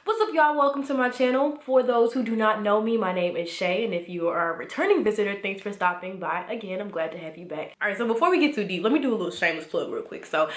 What's up, y'all? Welcome to my channel. For those who do not know me, my name is Shea, and if you are a returning visitor, thanks for stopping by. Again, I'm glad to have you back. All right, so before we get too deep, let me do a little shameless plug real quick. So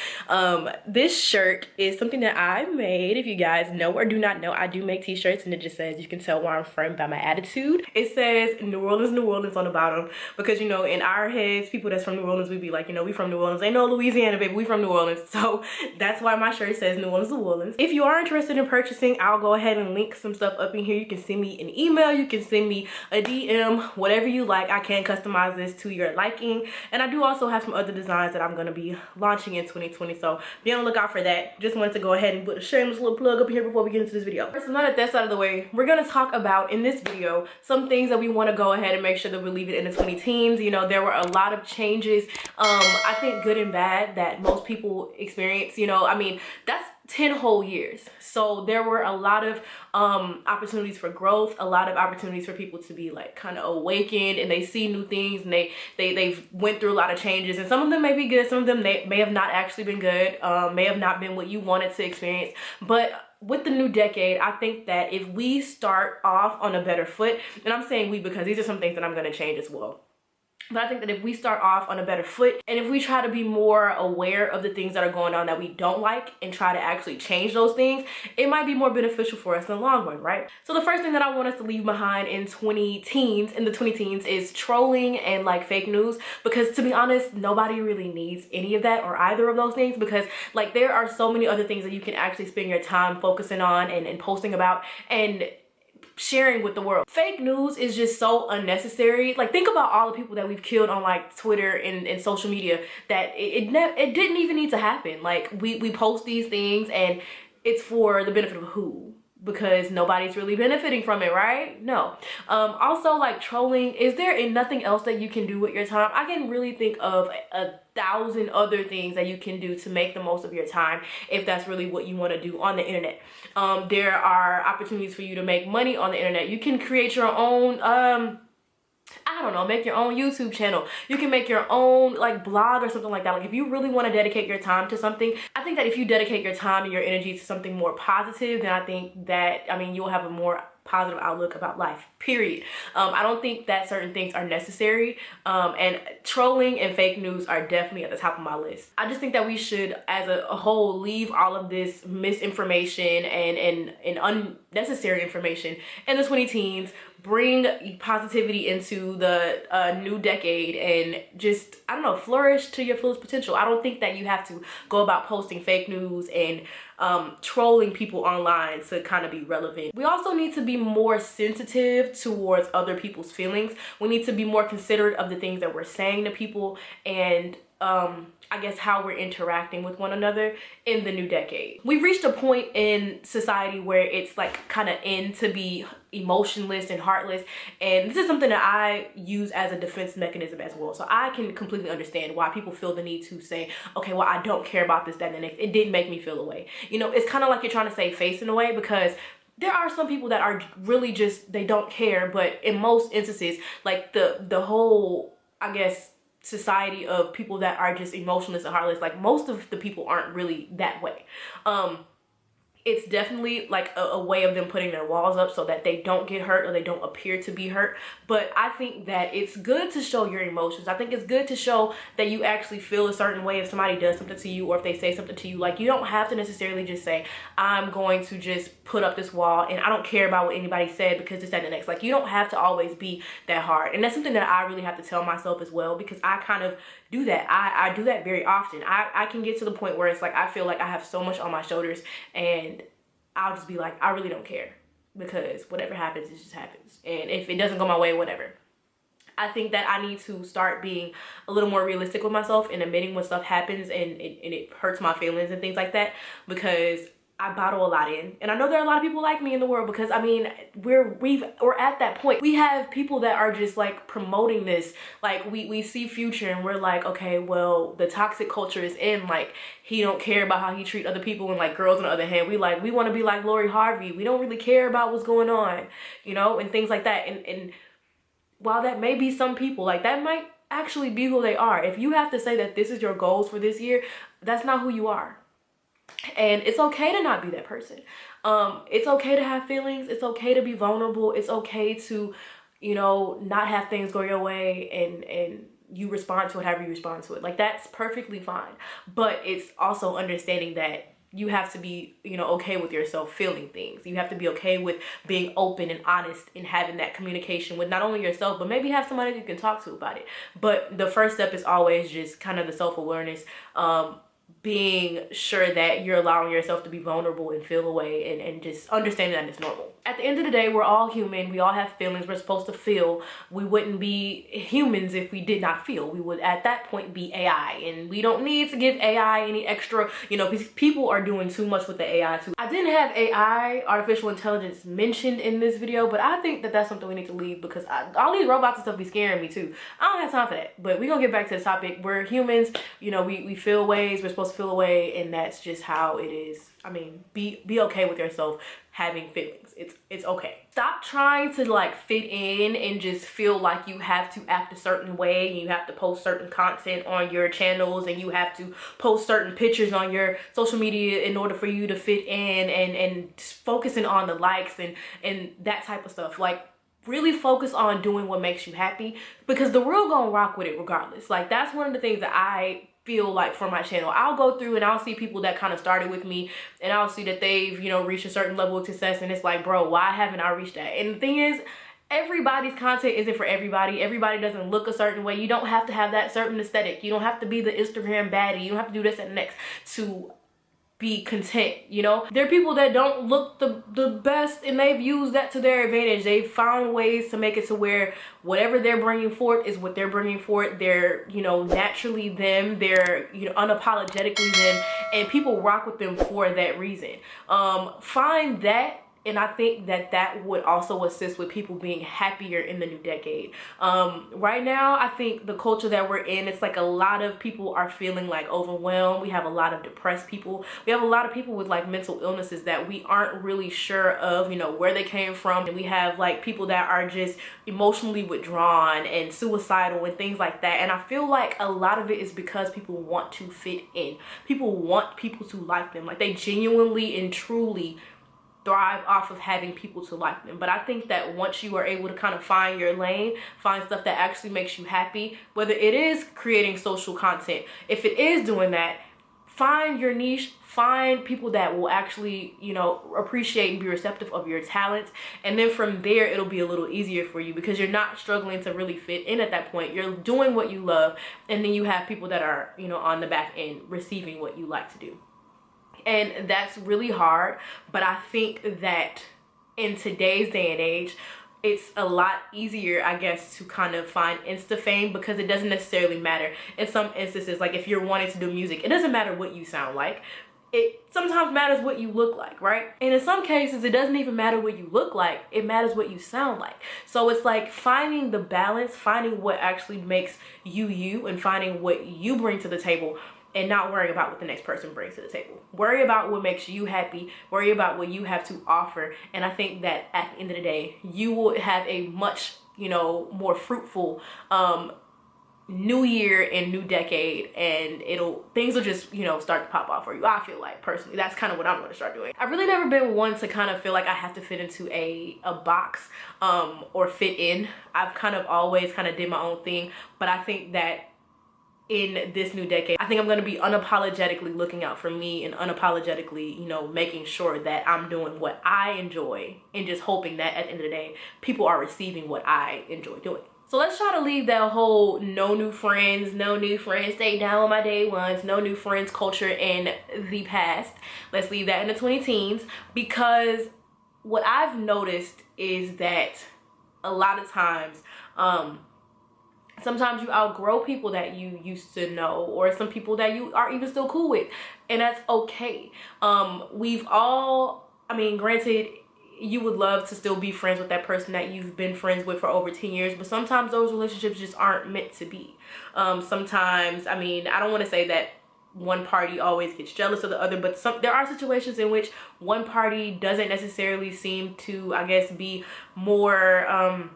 this shirt is something that I made. If you guys know or do not know, I do make t-shirts, and it just says, "You can tell where I'm from by my attitude." It says New Orleans on the bottom, because you know, in our heads, people that's from New Orleans, we be like, you know, we from New Orleans. Ain't no Louisiana, baby, we from New Orleans. So that's why my shirt says New Orleans. If you are interested in purchasing, I'll go ahead and link some stuff up in here. You can send me an email, you can send me a DM, whatever you like. I can customize this to your liking, and I do also have some other designs that I'm going to be launching in 2020, so be on the lookout for that. Just wanted to go ahead and put a shameless little plug up here before we get into this video. So now that that's out of the way, we're going to talk about in this video some things that we want to go ahead and make sure that we leave it in the 2010s. You know, there were a lot of changes, I think good and bad, that most people experience. You know, I mean, that's 10 whole years, so there were a lot of opportunities for growth, a lot of opportunities for people to be like kind of awakened, and they see new things, and they've went through a lot of changes, and some of them may be good, some of them may have not actually been good, may have not been what you wanted to experience. But with the new decade, I think that if we start off on a better foot, and I'm saying we because these are some things that I'm going to change as well, but I think that if we start off on a better foot, and if we try to be more aware of the things that are going on that we don't like and try to actually change those things, it might be more beneficial for us in the long run, right? So the first thing that I want us to leave behind in the 2010s is trolling and like fake news, because to be honest, nobody really needs any of that or either of those things, because like there are so many other things that you can actually spend your time focusing on and posting about and sharing with the world. Fake news is just so unnecessary. Like, think about all the people that we've killed on like Twitter and social media, that it didn't even need to happen. Like, we post these things and it's for the benefit of who? Because nobody's really benefiting from it, right? No. Also, like, trolling, is there nothing else that you can do with your time? I can really think of a thousand other things that you can do to make the most of your time if that's really what you want to do on the internet. There are opportunities for you to make money on the internet. You can create your own I don't know, make your own YouTube channel. You can make your own like blog or something like that. Like, if you really want to dedicate your time to something, I think that if you dedicate your time and your energy to something more positive, then I think that, I mean, you'll have a more positive outlook about life, period. I don't think that certain things are necessary, and trolling and fake news are definitely at the top of my list. I just think that we should, as a whole, leave all of this misinformation and unnecessary information in the 2010s, bring positivity into the new decade, and just, I don't know, flourish to your fullest potential. I don't think that you have to go about posting fake news and trolling people online to kind of be relevant. We also need to be more sensitive towards other people's feelings. We need to be more considerate of the things that we're saying to people, and I guess how we're interacting with one another in the new decade. We've reached a point in society where it's like kind of in to be emotionless and heartless, and this is something that I use as a defense mechanism as well. So I can completely understand why people feel the need to say, okay, well, I don't care about this, that, and the next. It didn't make me feel away. You know, it's kind of like you're trying to save face in a way, because there are some people that are really just, they don't care. But in most instances, like the whole, I guess, society of people that are just emotionless and heartless, like most of the people aren't really that way. It's definitely like a way of them putting their walls up so that they don't get hurt or they don't appear to be hurt. But I think that it's good to show your emotions. I think it's good to show that you actually feel a certain way if somebody does something to you, or if they say something to you. Like, you don't have to necessarily just say, I'm going to just put up this wall and I don't care about what anybody said because this, that, and the next. Like, you don't have to always be that hard. And that's something that I really have to tell myself as well, because I kind of do that. I do that very often. I can get to the point where it's like I feel like I have so much on my shoulders, and I'll just be like, I really don't care, because whatever happens, it just happens. And if it doesn't go my way, whatever. I think that I need to start being a little more realistic with myself and admitting when stuff happens and it hurts my feelings and things like that, because I bottle a lot in. And I know there are a lot of people like me in the world, because I mean, we're at that point. We have people that are just like promoting this. Like, we see Future and we're like, okay, well, the toxic culture is in. Like, he don't care about how he treat other people, and like girls on the other hand, we want to be like Lori Harvey. We don't really care about what's going on, you know, and things like that. And while that may be some people, like, that might actually be who they are. If you have to say that this is your goals for this year, that's not who you are. And it's okay to not be that person. It's okay to have feelings. It's okay to be vulnerable. It's okay to, you know, not have things go your way and you respond to it however you respond to it. Like, that's perfectly fine. But it's also understanding that you have to be, you know, okay with yourself feeling things. You have to be okay with being open and honest and having that communication with not only yourself, but maybe have somebody you can talk to about it. But the first step is always just kind of the self-awareness, being sure that you're allowing yourself to be vulnerable and feel away, and just understanding that it's normal. At the end of the day, we're all human. We all have feelings. We're supposed to feel. We wouldn't be humans if we did not feel. We would at that point be AI, and we don't need to give AI any extra, you know, because people are doing too much with the AI too. I didn't have AI, artificial intelligence, mentioned in this video, but I think that that's something we need to leave, because all these robots and stuff be scaring me too. I don't have time for that. But we're gonna get back to the topic. We're humans, you know, we feel ways. We're supposed to feel away, and that's just how it is. I mean, be okay with yourself having feelings. It's okay. Stop trying to like fit in and just feel like you have to act a certain way, and you have to post certain content on your channels, and you have to post certain pictures on your social media in order for you to fit in, and focusing on the likes and that type of stuff. Like, really focus on doing what makes you happy, because the world gonna rock with it regardless. Like, that's one of the things that I feel like for my channel. I'll go through and I'll see people that kind of started with me, and I'll see that they've, you know, reached a certain level of success, and it's like, bro, why haven't I reached that? And the thing is, everybody's content isn't for everybody. Everybody doesn't look a certain way. You don't have to have that certain aesthetic. You don't have to be the Instagram baddie. You don't have to do this and next to be content, you know? There are people that don't look the best, and they've used that to their advantage. They've found ways to make it to where whatever they're bringing forth is what they're bringing forth. They're, you know, naturally them. They're, you know, unapologetically them, and people rock with them for that reason. Find that. And I think that that would also assist with people being happier in the new decade. Right now, I think the culture that we're in, it's like a lot of people are feeling like overwhelmed. We have a lot of depressed people. We have a lot of people with like mental illnesses that we aren't really sure of, you know, where they came from. And we have like people that are just emotionally withdrawn and suicidal and things like that. And I feel like a lot of it is because people want to fit in. People want people to like them. Like, they genuinely and truly thrive off of having people to like them. But I think that once you are able to kind of find your lane, find stuff that actually makes you happy, whether it is creating social content, if it is doing that, find your niche, find people that will actually, you know, appreciate and be receptive of your talents. And then from there, it'll be a little easier for you, because you're not struggling to really fit in at that point. You're doing what you love, and then you have people that are, you know, on the back end receiving what you like to do. And that's really hard, but I think that in today's day and age, it's a lot easier, I guess, to kind of find Insta fame, because it doesn't necessarily matter. In some instances, like if you're wanting to do music, it doesn't matter what you sound like. It sometimes matters what you look like, right? And in some cases, it doesn't even matter what you look like. It matters what you sound like. So it's like finding the balance, finding what actually makes you you, and finding what you bring to the table, and not worrying about what the next person brings to the table. Worry about what makes you happy. Worry about what you have to offer. And I think that at the end of the day, you will have a much, you know, more fruitful new year and new decade, and things will just, you know, start to pop off for you. I feel like, personally, that's kind of what I'm going to start doing. I've really never been one to kind of feel like I have to fit into a box or fit in. I've kind of always kind of did my own thing, but I think that in this new decade, I think I'm going to be unapologetically looking out for me, and unapologetically, you know, making sure that I'm doing what I enjoy, and just hoping that at the end of the day, people are receiving what I enjoy doing. So let's try to leave that whole no new friends, stay down with my day ones, no new friends culture in the past. Let's leave that in the 20-teens, because what I've noticed is that a lot of times, sometimes you outgrow people that you used to know, or some people that you are even still cool with, and that's okay. We've all, I mean, granted, you would love to still be friends with that person that you've been friends with for over 10 years, but sometimes those relationships just aren't meant to be. Sometimes, I mean, I don't want to say that one party always gets jealous of the other, but there are situations in which one party doesn't necessarily seem to, I guess, be more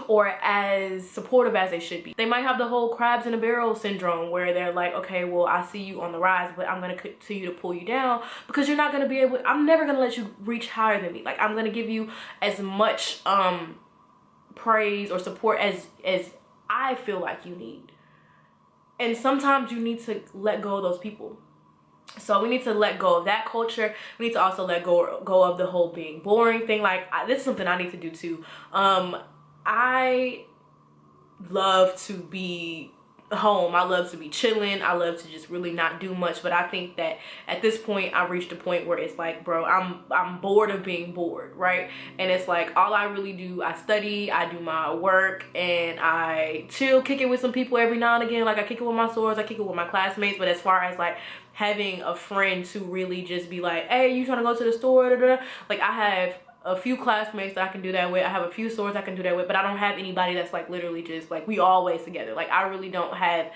or as supportive as they should be. They might have the whole crabs in a barrel syndrome where they're like, okay, well, I see you on the rise, but I'm gonna continue to pull you down because you're not gonna be able, I'm never gonna let you reach higher than me. Like, I'm gonna give you as much praise or support as I feel like you need. And sometimes you need to let go of those people. So we need to let go of that culture. We need to also let go of the whole being boring thing. Like, this is something I need to do too. I love to be home. I love to be chilling. I love to just really not do much. But I think that at this point, I've reached a point where it's like, bro, I'm bored of being bored, right? And it's like, all I really do, I study, I do my work, and I chill, kick it with some people every now and again. Like, I kick it with my sorors, I kick it with my classmates. But as far as like having a friend to really just be like, hey, you trying to go to the store? Da, da, da. Like, I have a few classmates that I can do that with. I have a few sorors I can do that with, but I don't have anybody that's like literally just like we always together. Like, I really don't have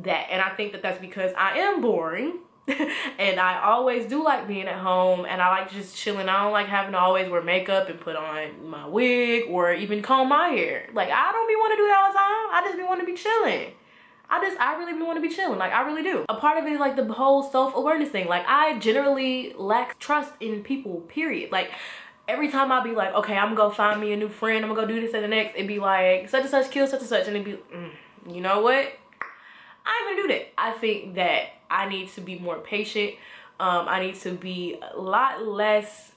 that. And I think that that's because I am boring and I always do like being at home, and I like just chilling. I don't like having to always wear makeup and put on my wig or even comb my hair. Like, I don't be want to do that all the time. I just be want to be chilling. I really want to be chilling. Like, I really do. A part of it is like the whole self-awareness thing. Like, I generally lack trust in people, period. Like, every time I be like, okay, I'm gonna go find me a new friend, I'm gonna go do this and the next, it'd be like, such and such kills such and such, and it'd be, you know what? I ain't gonna do that. I think that I need to be more patient. I need to be a lot less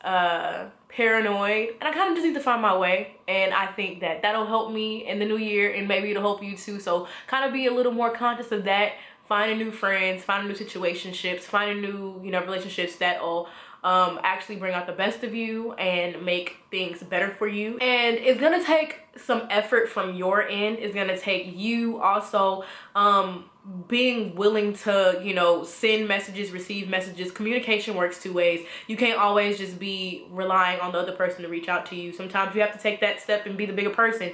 paranoid, and I kind of just need to find my way. And I think that that'll help me in the new year, and maybe it'll help you too. So kind of be a little more conscious of that. Finding new friends, finding new situationships, finding new, you know, relationships that'll actually bring out the best of you and make things better for you. And it's gonna take some effort from your end. It's gonna take you also being willing to, you know, send messages, receive messages. Communication works two ways. You can't always just be relying on the other person to reach out to you. Sometimes you have to take that step and be the bigger person.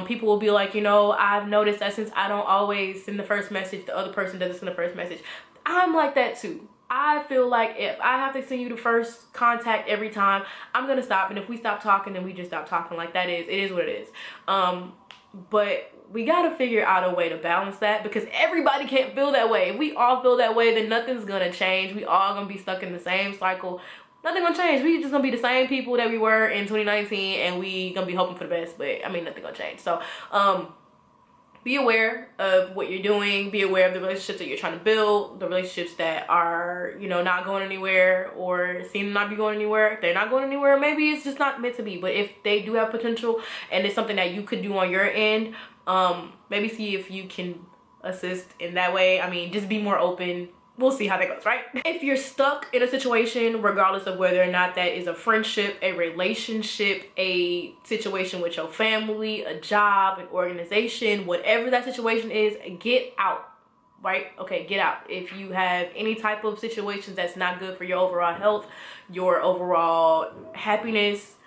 People will be like, you know, I've noticed that since I don't always send the first message, the other person doesn't send the first message. I'm like that too. I feel like if I have to send you the first contact every time, I'm gonna stop. And if we stop talking, then we just stop talking. Like, it is what it is. But we gotta figure out a way to balance that, because everybody can't feel that way. If we all feel that way, then nothing's gonna change. We all gonna be stuck in the same cycle. Nothing gonna change. We just gonna be the same people that we were in 2019, and we gonna be hoping for the best. But I mean, nothing gonna change. So be aware of what you're doing. Be aware of the relationships that you're trying to build, the relationships that are, you know, not going anywhere or seem to not be going anywhere. If they're not going anywhere, maybe it's just not meant to be. But if they do have potential and it's something that you could do on your end, maybe see if you can assist in that way. I mean, just be more open. We'll see how that goes, right? If you're stuck in a situation, regardless of whether or not that is a friendship, a relationship, a situation with your family, a job, an organization, whatever that situation is, get out, right? Okay, get out. If you have any type of situations that's not good for your overall health, your overall happiness,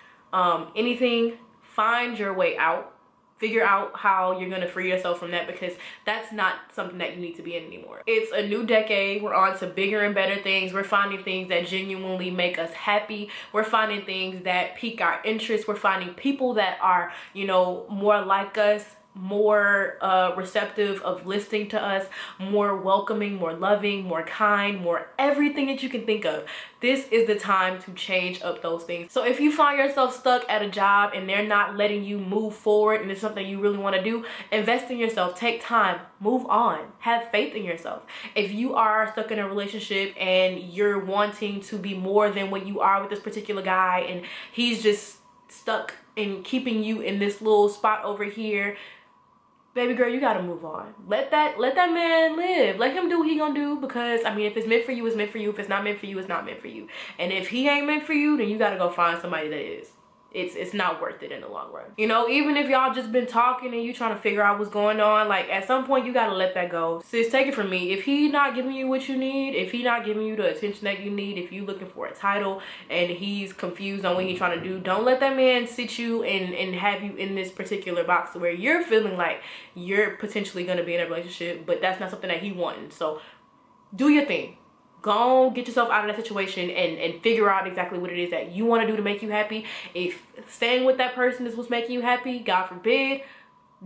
anything, find your way out. Figure out how you're gonna free yourself from that, because that's not something that you need to be in anymore. It's a new decade. We're on to bigger and better things. We're finding things that genuinely make us happy. We're finding things that pique our interest. We're finding people that are, you know, more like us, more receptive of listening to us, more welcoming, more loving, more kind, more everything that you can think of. This is the time to change up those things. So if you find yourself stuck at a job and they're not letting you move forward and it's something you really want to do, invest in yourself. Take time. Move on. Have faith in yourself. If you are stuck in a relationship and you're wanting to be more than what you are with this particular guy, and he's just stuck in keeping you in this little spot over here, baby girl, you gotta move on. Let that man live. Let him do what he gonna do, because I mean, if it's meant for you, it's meant for you. If it's not meant for you, it's not meant for you. And if he ain't meant for you, then you gotta go find somebody that is. It's not worth it in the long run. You know, even if y'all just been talking and you trying to figure out what's going on, like at some point you gotta let that go. Sis, take it from me. If he not giving you what you need, if he not giving you the attention that you need, if you looking for a title and he's confused on what he's trying to do, don't let that man sit you and have you in this particular box where you're feeling like you're potentially gonna be in a relationship, but that's not something that he wanted. So do your thing. Go on, get yourself out of that situation and figure out exactly what it is that you want to do to make you happy. If staying with that person is what's making you happy, God forbid,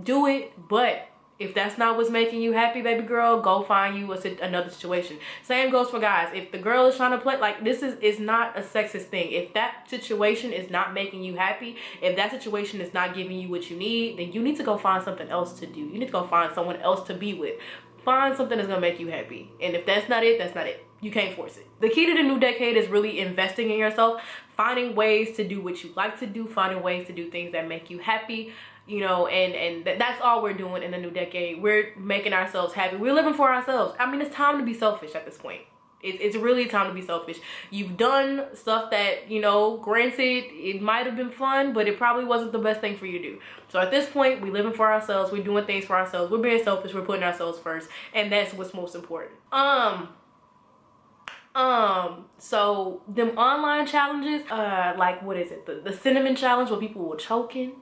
do it. But if that's not what's making you happy, baby girl, go find you another situation. Same goes for guys. If the girl is trying to play, like, this is not a sexist thing. If that situation is not making you happy, if that situation is not giving you what you need, then you need to go find something else to do. You need to go find someone else to be with. Find something that's gonna make you happy. And if that's not it, that's not it. You can't force it. The key to the new decade is really investing in yourself, finding ways to do what you like to do, finding ways to do things that make you happy, you know, and that's all we're doing in the new decade. We're making ourselves happy. We're living for ourselves. I mean, it's time to be selfish at this point. It's really time to be selfish. You've done stuff that, you know, granted, it might have been fun, but it probably wasn't the best thing for you to do. So at this point, we're living for ourselves. We're doing things for ourselves. We're being selfish. We're putting ourselves first. And that's what's most important. So them online challenges, like, what is it? The cinnamon challenge where people were choking.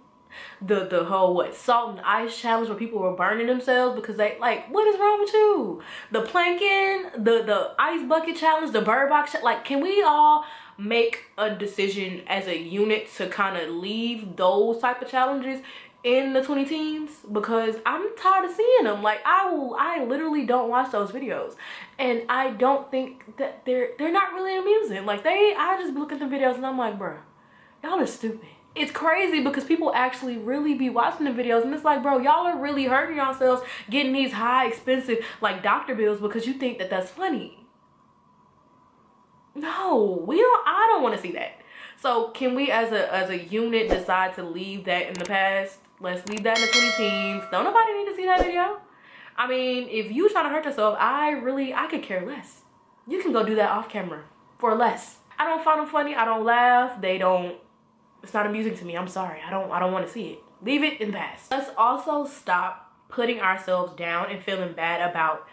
The whole salt and ice challenge where people were burning themselves because they, like, what is wrong with you? The planking, the ice bucket challenge, the bird box, like, can we all make a decision as a unit to kind of leave those type of challenges in the 20 teens? Because I'm tired of seeing them. Like, I literally don't watch those videos, and I don't think that they're not really amusing. Like, I just look at the videos and I'm like, bruh, y'all are stupid. It's crazy because people actually really be watching the videos, and it's like, bro, y'all are really hurting yourselves getting these high expensive, like, doctor bills because you think that that's funny. No, I don't want to see that. So can we as a unit decide to leave that in the past? Let's leave that in the 20 teens. Don't nobody need to see that video. I mean, if you trying to hurt yourself, I could care less. You can go do that off camera for less. I don't find them funny. I don't laugh. It's not amusing to me. I'm sorry. I don't want to see it. Leave it in the past. Let's also stop putting ourselves down and feeling bad about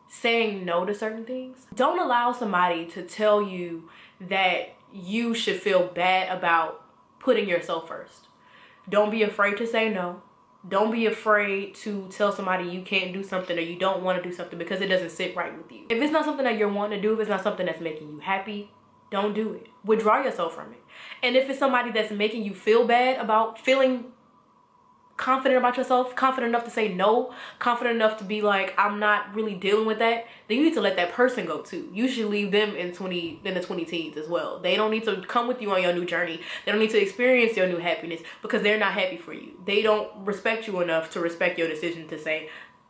saying no to certain things. Don't allow somebody to tell you that you should feel bad about putting yourself first. Don't be afraid to say no. Don't be afraid to tell somebody you can't do something or you don't want to do something because it doesn't sit right with you. If it's not something that you're wanting to do, if it's not something that's making you happy, don't do it. Withdraw yourself from it. And if it's somebody that's making you feel bad about feeling confident about yourself, confident enough to say no, confident enough to be like, I'm not really dealing with that, then you need to let that person go too. You should leave them in the 20 teens as well. They don't need to come with you on your new journey. They don't need to experience your new happiness because they're not happy for you. They don't respect you enough to respect your decision to say,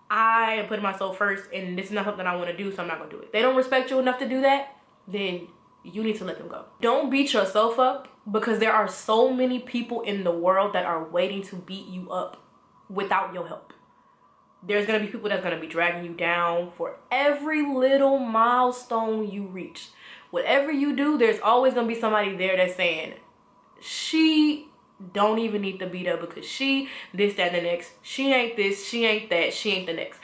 I am putting myself first and this is not something I want to do, so I'm not going to do it. They don't respect you enough to do that, then you need to let them go. Don't beat yourself up because there are so many people in the world that are waiting to beat you up without your help. There's gonna be people that's gonna be dragging you down for every little milestone you reach. Whatever you do, there's always gonna be somebody there that's saying, she don't even need to beat up because she, this, that, and the next. She ain't this, she ain't that, she ain't the next.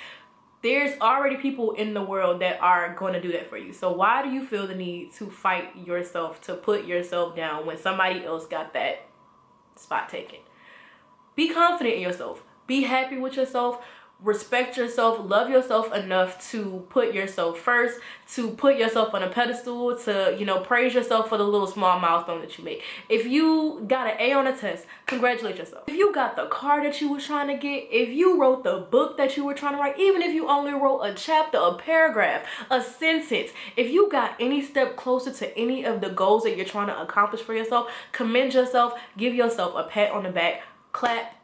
There's already people in the world that are going to do that for you. So why do you feel the need to fight yourself, to put yourself down when somebody else got that spot taken? Be confident in yourself. Be happy with yourself. Respect yourself. Love yourself enough to put yourself first, to put yourself on a pedestal, to, you know, praise yourself for the little small milestone that you make. If you got an A on a test, congratulate yourself. If you got the car that you were trying to get, if you wrote the book that you were trying to write, even if you only wrote a chapter, a paragraph, a sentence, if you got any step closer to any of the goals that you're trying to accomplish for yourself, commend yourself, give yourself a pat on the back, clap,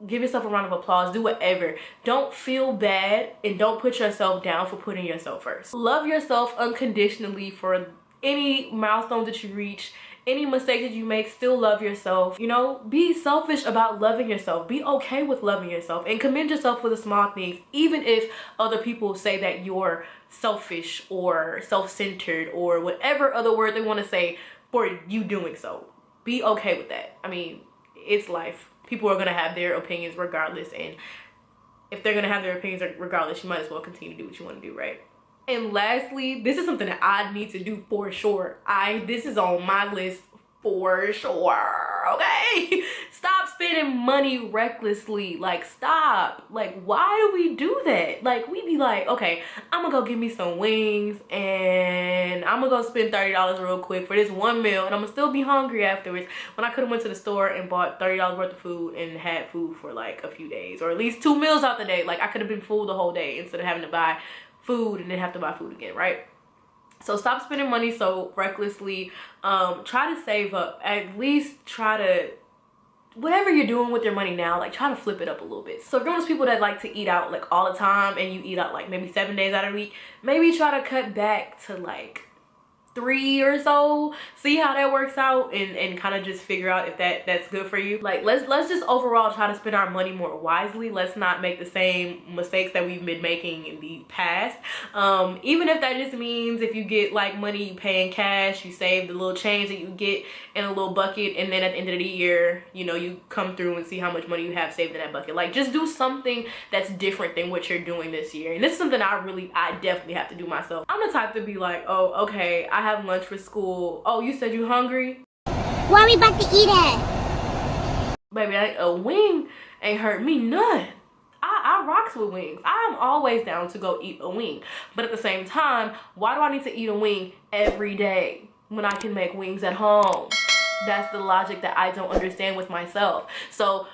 give yourself a round of applause, do whatever. Don't feel bad and don't put yourself down for putting yourself first. Love yourself unconditionally for any milestones that you reach, any mistakes that you make. Still love yourself. You know, be selfish about loving yourself. Be okay with loving yourself and commend yourself for the small things, even if other people say that you're selfish or self-centered or whatever other word they want to say for you doing so. Be okay with that. I mean, it's life. People are going to have their opinions regardless, and if they're going to have their opinions regardless, you might as well continue to do what you want to do, right? And lastly, this is something that I need to do for sure. This is on my list for sure. okay? Stop spending money recklessly. Like, stop. Like, why do we do that? Like, we be like, okay, I'm gonna go get me some wings and I'm gonna go spend $30 real quick for this one meal, and I'm gonna still be hungry afterwards, when I could have went to the store and bought $30 worth of food and had food for like a few days, or at least 2 meals out the day. Like, I could have been full the whole day instead of having to buy food and then have to buy food again, right? So stop spending money so recklessly. Try to save up. At least try to, whatever you're doing with your money now, like, try to flip it up a little bit. So if you're one of those people that like to eat out like all the time, and you eat out like maybe 7 days out of the week, maybe try to cut back to like 3 or so. See how that works out, and kind of just figure out if that's good for you. Like, let's just overall try to spend our money more wisely. Let's not make the same mistakes that we've been making in the past. Even if that just means if you get like money you pay in cash, you save the little change that you get in a little bucket, and then at the end of the year, you know, you come through and see how much money you have saved in that bucket. Like, just do something that's different than what you're doing this year. And this is something I definitely have to do myself. I'm the type to be like, oh, okay, I have lunch for school. Oh, you said you hungry? What are we about to eat at? Baby, a wing ain't hurt me none. I rocks with wings. I'm always down to go eat a wing. But at the same time, why do I need to eat a wing every day when I can make wings at home? That's the logic that I don't understand with myself. So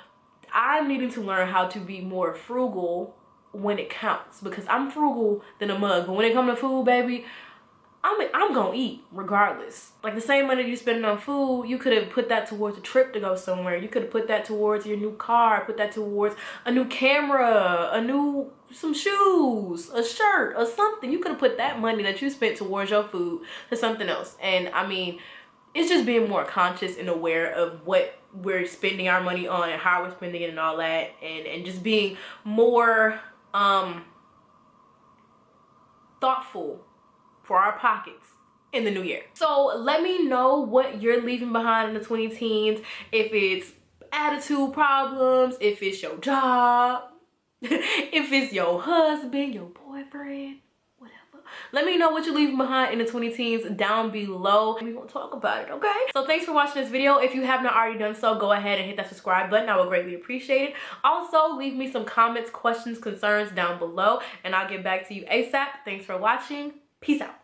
I'm needing to learn how to be more frugal when it counts, because I'm frugal than a mug. But when it comes to food, baby, I'm gonna eat regardless. Like, the same money you spending on food, you could have put that towards a trip to go somewhere. You could have put that towards your new car, put that towards a new camera, some shoes, a shirt, or something. You could have put that money that you spent towards your food to something else. And I mean, it's just being more conscious and aware of what we're spending our money on and how we're spending it and all that, and just being more thoughtful for our pockets in the new year. So let me know what you're leaving behind in the 20 teens. If it's attitude problems, if it's your job, if it's your husband, your boyfriend, whatever. Let me know what you're leaving behind in the 20 teens down below, and we're gonna talk about it, okay? So thanks for watching this video. If you have not already done so, go ahead and hit that subscribe button. I would greatly appreciate it. Also, leave me some comments, questions, concerns down below, and I'll get back to you ASAP. Thanks for watching. Peace out.